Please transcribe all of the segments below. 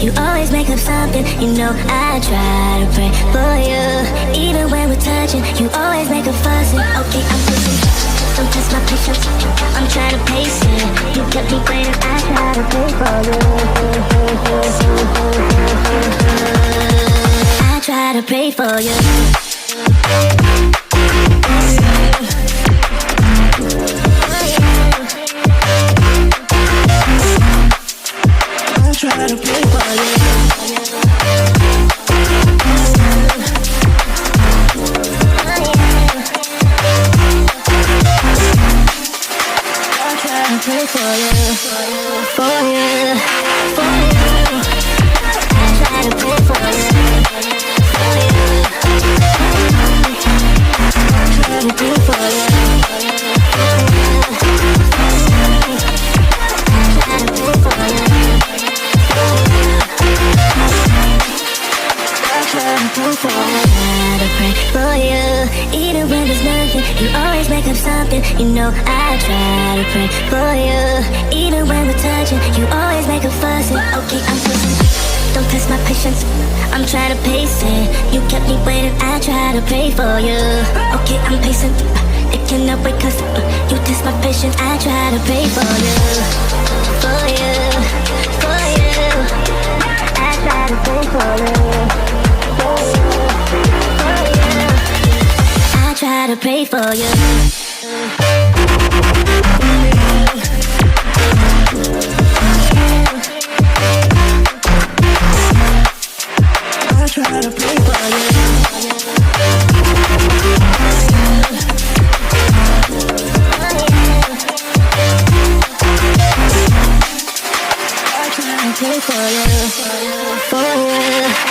You always make up something. You know I try to pray for you. Even when we're touching, you always make a fuss. Okay, I'm pushing. Don't test my patience. I'm trying to pace it. You kept me waiting. I try to pray for you. I try to pray for you. Try to play for you. I try to play for you, for you, for you. I try to play for you, for you. I try to play for you, for you. I try to play for you. I pray for you, even when there's nothing. You always make up something. You know I try to pray for you, even when we're touching. You always make a fuss. Okay, I'm pushing. Don't test my patience. I'm trying to pace it. You kept me waiting. I try to pray for you. Okay, I'm pacing. It cannot wait 'cause you test my patience. I try to pray for you, for you, for you. I try to pray for you. I try to pray for you. I try to pray for you. I try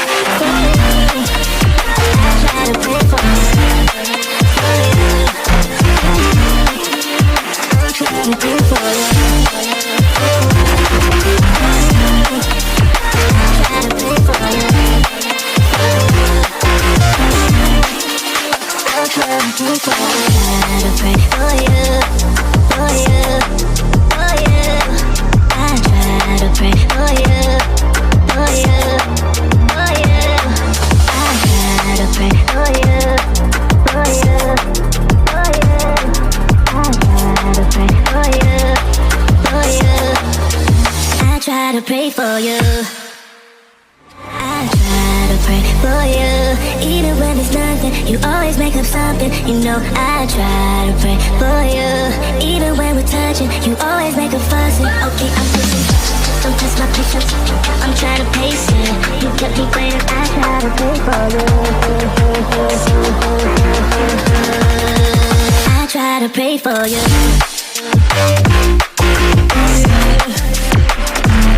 to pray for you, for you, for you. I try to pray for you. To pray for you. I try to pray for you, even when there's nothing. You always make up something. You know I try to pray for you, even when we're touching. You always make a fuss. Okay, I'm pushing. Don't test my patience. I'm trying to pace it. You kept me waiting. I try to pray for you. I try to pray for you.